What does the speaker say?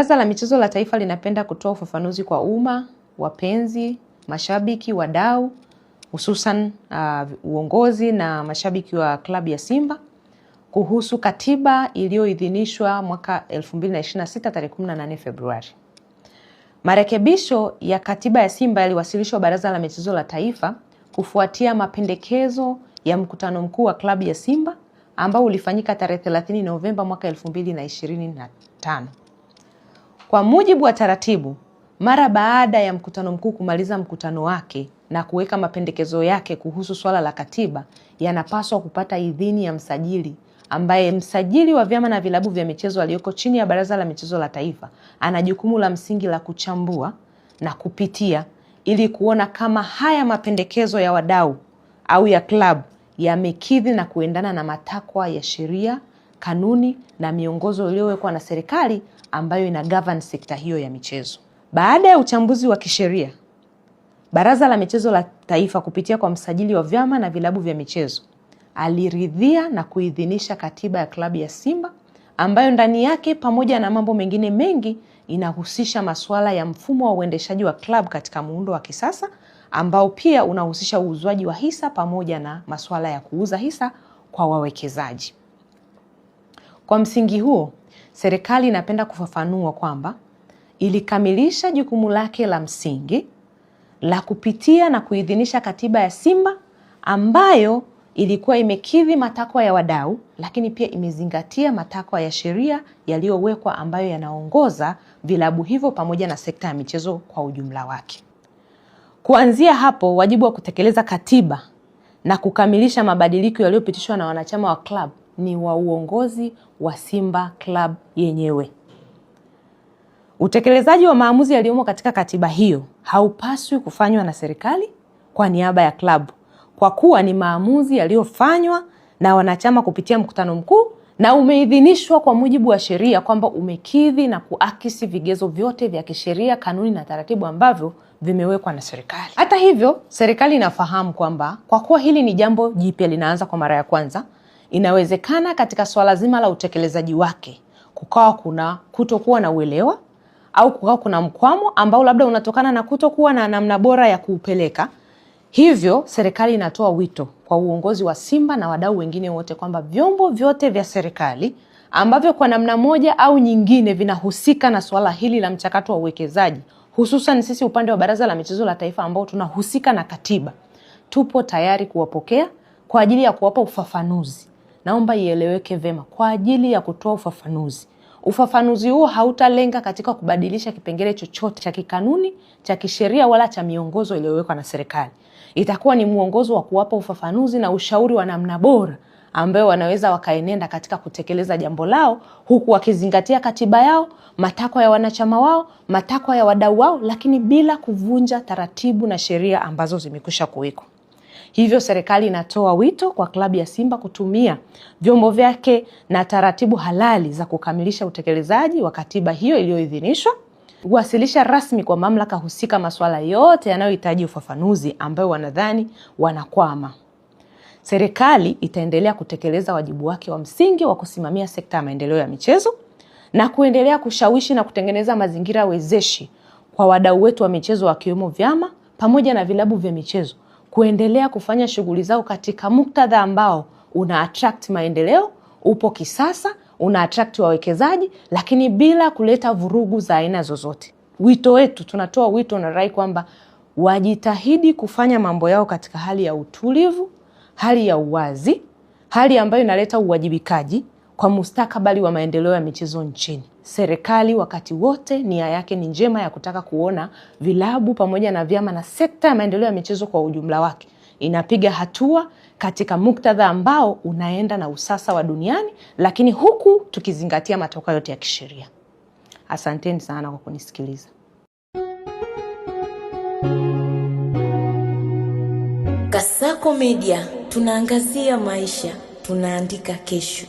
Baraza la Michezo la Taifa linapenda kutoa ufafanuzi kwa umma, wapenzi, mashabiki, wadau, hususan uongozi na mashabiki wa klabu ya Simba kuhusu katiba iliyoidhinishwa mwaka 2026 tarehe 18 Februari. Marekebisho ya katiba ya Simba yaliwasilishwa Baraza la Michezo la Taifa kufuatia mapendekezo ya mkutano mkuu wa klabu ya Simba ambao ulifanyika tarehe 30 Novemba mwaka 2025. Kwa mujibu wa taratibu, mara baada ya mkutano mkuu kumaliza mkutano wake na kuweka mapendekezo yake kuhusu swala la katiba, yanapaswa kupata idhini ya msajili, ambaye msajili wa vyama na vilabu vya michezo aliyoko chini ya Baraza la Michezo la Taifa ana jukumu la msingi la kuchambua na kupitia ili kuona kama haya mapendekezo ya wadau au ya klabu yamekidhi na kuendana na matakwa ya sheria, kanuni na miongozo iliyowekwa na serikali ambayo ina govern sekta hiyo ya michezo. Baada ya uchambuzi wa kisheria, Baraza la Michezo la Taifa kupitia kwa msajili wa vyama na vilabu vya michezo aliridhia na kuidhinisha katiba ya klabu ya Simba ambayo ndani yake pamoja na mambo mengine mengi inahusisha masuala ya mfumo wa uendeshaji wa klabu katika muundo wa kisasa ambao pia unahusisha uuzwaji wa hisa pamoja na masuala ya kuuza hisa kwa wawekezaji. Kwa msingi huo, serikali inapenda kufafanua kwamba ilikamilisha jukumu lake la msingi la kupitia na kuidhinisha katiba ya Simba ambayo ilikuwa imekidhi matakwa ya wadau, lakini pia imezingatia matakwa ya sheria yaliyowekwa ambayo yanaongoza vilabu hivyo pamoja na sekta ya michezo kwa ujumla wake. Kuanzia hapo, wajibu wa kutekeleza katiba na kukamilisha mabadiliko yaliyopitishwa na wanachama wa club ni wa uongozi wa Simba Club yenyewe. Utekelezaji wa maamuzi yaliyomo katika katiba hiyo haupaswi kufanywa na serikali kwa niaba ya klabu, kwa kuwa ni maamuzi yaliyofanywa na wanachama kupitia mkutano mkuu na umeidhinishwa kwa mujibu wa sheria kwamba umekidhi na kuakisi vigezo vyote vya kisheria, kanuni na taratibu ambavyo vimewekwa na serikali. Hata hivyo, serikali inafahamu kwamba kwa kuwa hili ni jambo jipya linaanza kwa mara ya kwanza, inawezekana katika swala zima la utekelezaji wake kukawa kuna kutokuwa na uelewa au kukawa kuna mkwamo ambao labda unatokana na kutokuwa na namna bora ya kuupeleka. Hivyo serikali inatoa wito kwa uongozi wa Simba na wadau wengine wote kwamba vyombo vyote vya serikali ambavyo kwa namna moja au nyingine vinahusika na swala hili la mchakato wa uwekezaji, hususan sisi upande wa Baraza la Michezo la Taifa ambao tunahusika na katiba, tupo tayari kuwapokea kwa ajili ya kuwapa ufafanuzi. Naomba ieleweke vema, kwa ajili ya kutoa ufafanuzi. Ufafanuzi huo hautalenga katika kubadilisha kipengele chochote cha kikanuni, cha kisheria wala cha miongozo iliyowekwa na serikali. Itakuwa ni muongozo wa kuwapa ufafanuzi na ushauri wa namna bora ambayo wanaweza wakaenenda katika kutekeleza jambo lao huku wakizingatia katiba yao, matakwa ya wanachama wao, matakwa ya wadau wao, lakini bila kuvunja taratibu na sheria ambazo zimekwisha kuwekwa. Hivyo serikali inatoa wito kwa klabu ya Simba kutumia vyombo vyake na taratibu halali za kukamilisha utekelezaji wa katiba hiyo iliyoidhinishwa, kuwasilisha rasmi kwa mamlaka husika masuala yote yanayohitaji ufafanuzi ambayo wanadhani wanakwama. Serikali itaendelea kutekeleza wajibu wake wa msingi wa kusimamia sekta ya maendeleo ya michezo na kuendelea kushawishi na kutengeneza mazingira wezeshi kwa wadau wetu wa michezo wakiwemo vyama pamoja na vilabu vya michezo kuendelea kufanya shughuli zao katika muktadha ambao una attract maendeleo, upo kisasa, una attract wawekezaji, lakini bila kuleta vurugu za aina zozote. Wito wetu, tunatoa wito na rai kwamba wajitahidi kufanya mambo yao katika hali ya utulivu, hali ya uwazi, hali ambayo inaleta uwajibikaji kwa mustakabali wa maendeleo ya michezo nchini. Serikali wakati wote nia yake ni njema ya kutaka kuona vilabu pamoja na vyama na sekta ya maendeleo ya michezo kwa ujumla wake inapiga hatua katika muktadha ambao unaenda na usasa wa duniani, lakini huku tukizingatia matokeo yote ya kisheria. Asanteni sana kwa kunisikiliza. Kasako Media, tunaangazia maisha, tunaandika kesho.